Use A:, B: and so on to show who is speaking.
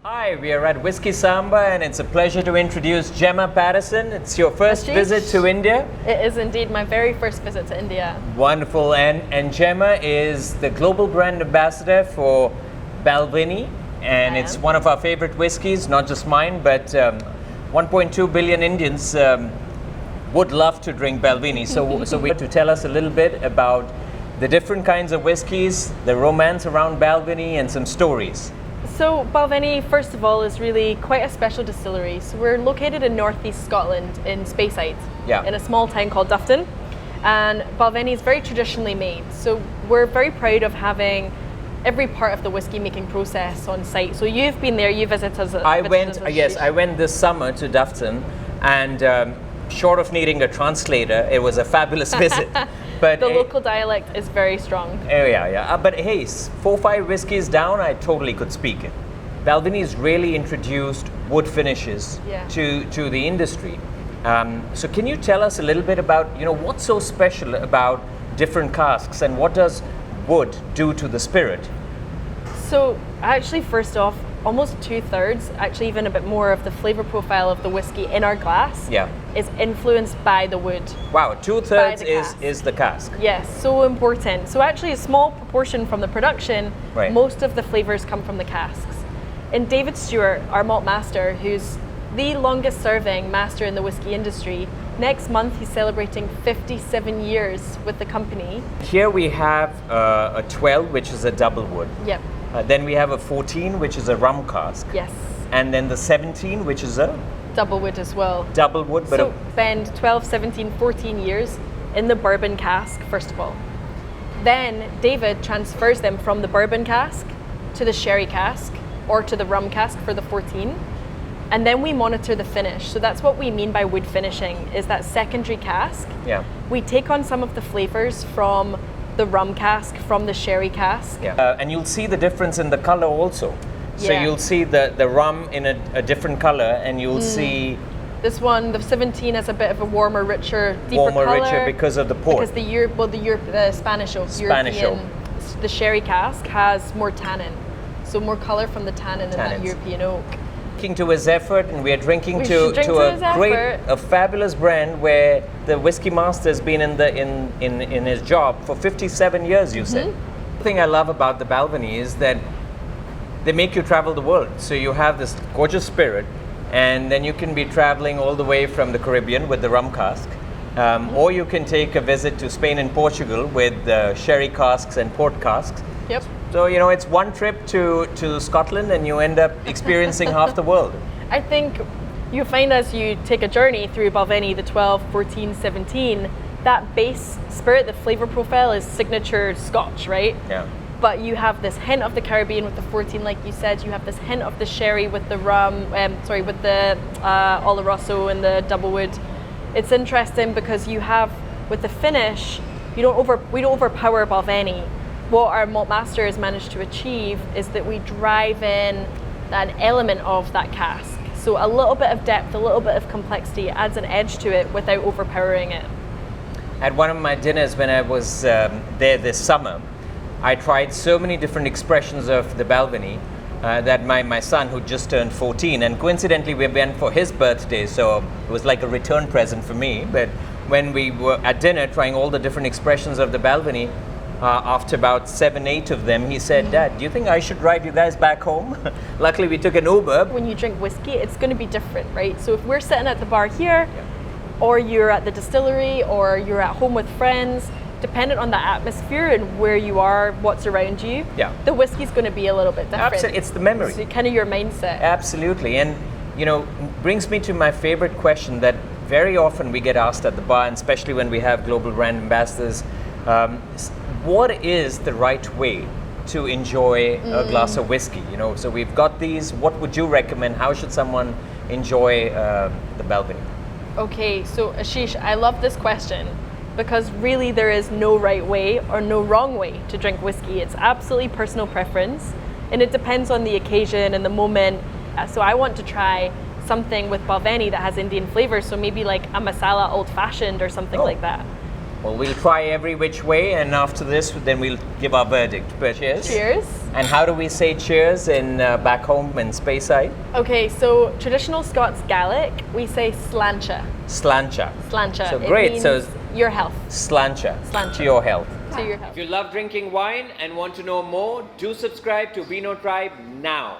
A: Hi, we are at Whisky Samba and it's a pleasure to introduce Gemma Paterson. It's your first
B: Ashish.
A: visit to India.
B: It is indeed my very first visit to India.
A: Wonderful. And Gemma is the global brand ambassador for Balvenie, and it's one of our favorite whiskies, not just mine, but 1.2 billion Indians would love to drink Balvenie. So we have to tell us a little bit about the different kinds of whiskies, the romance around Balvenie, and some stories.
B: So Balvenie, first of all, is really quite a special distillery. So we're located in northeast Scotland in Speyside, in a small town called Dufton. And Balvenie is very traditionally made. So we're very proud of having every part of the whiskey making process on site. So you've been there, you visited us.
A: I went this summer to Dufton, and short of needing a translator, it was a fabulous visit. But
B: the local dialect is very strong.
A: Oh yeah. But hey, 4-5 whiskeys down, I totally could speak it. Balvenie has really introduced wood finishes to the industry. So can you tell us a little bit about, what's so special about different casks, and what does wood do to the spirit?
B: So actually, first off, almost 2/3, actually even a bit more of the flavor profile of the whiskey in our glass is influenced by the wood.
A: Wow, 2/3 is the cask.
B: Yes, so important. So actually a small proportion from the production, most of the flavors come from the casks. And David Stewart, our malt master, who's the longest serving master in the whiskey industry, next month he's celebrating 57 years with the company.
A: Here we have a 12, which is a double wood.
B: Yep.
A: Then we have a 14, which is a rum cask.
B: Yes.
A: And then the 17, which is a
B: double wood as well.
A: Double wood, but
B: so spend 12, 17, 14 years in the bourbon cask, first of all. Then David transfers them from the bourbon cask to the sherry cask or to the rum cask for the 14. And then we monitor the finish. So that's what we mean by wood finishing, is that secondary cask.
A: Yeah.
B: We take on some of the flavors from the rum cask, from the sherry cask.
A: Yeah. And you'll see the difference in the color also. So you'll see the rum in a different color, and you'll see...
B: This one, the 17, has a bit of a warmer, richer, deeper color.
A: Richer because of the port.
B: Because the Spanish oak, the sherry cask has more tannin. So more color from the tannin in that European oak.
A: Drinking to his effort, and we are drinking to a fabulous brand where the whiskey master has been in his job for 57 years, you said. The thing I love about the Balvenie is that they make you travel the world. So you have this gorgeous spirit, and then you can be traveling all the way from the Caribbean with the rum cask, or you can take a visit to Spain and Portugal with sherry casks and port casks.
B: Yep.
A: So, it's one trip to Scotland and you end up experiencing half the world.
B: I think you find as you take a journey through Balvenie, the 12, 14, 17, that base spirit, the flavor profile is signature Scotch, right?
A: Yeah.
B: But you have this hint of the Caribbean with the 14, like you said. You have this hint of the sherry with the rum, with the Oloroso and the double wood. It's interesting because you have, with the finish, we don't overpower Balvenie. What our malt master has managed to achieve is that we drive in that element of that cask. So a little bit of depth, a little bit of complexity adds an edge to it without overpowering it.
A: At one of my dinners when I was there this summer, I tried so many different expressions of the Balvenie that my son, who just turned 14, and coincidentally we went for his birthday, so it was like a return present for me. But when we were at dinner trying all the different expressions of the Balvenie, after about 7-8 of them, he said, "Dad, do you think I should ride you guys back home?" Luckily, we took an Uber.
B: When you drink whiskey, it's going to be different, right? So if we're sitting at the bar here, or you're at the distillery, or you're at home with friends, dependent on the atmosphere and where you are, what's around you, the whiskey's going to be a little bit different.
A: Absolutely, it's the memory.
B: So kind of your mindset.
A: Absolutely, and brings me to my favorite question that very often we get asked at the bar, and especially when we have global brand ambassadors. What is the right way to enjoy a glass of whiskey? So we've got these. What would you recommend? How should someone enjoy the Balvenie?
B: Okay, so Ashish, I love this question because really there is no right way or no wrong way to drink whiskey. It's absolutely personal preference, and it depends on the occasion and the moment. So I want to try something with Balvenie that has Indian flavor, so maybe like a masala old-fashioned or something like that.
A: Well, we'll try every which way, and after this, then we'll give our verdict. But cheers.
B: Cheers.
A: And how do we say cheers in back home in Speyside?
B: Okay, so traditional Scots Gaelic, we say slancha.
A: Slancha.
B: Slancha.
A: So great.
B: It means
A: So
B: your health.
A: Slancha.
B: Slancha.
A: To your health.
B: To your health.
A: If you love drinking wine and want to know more, do subscribe to Vino Tribe now.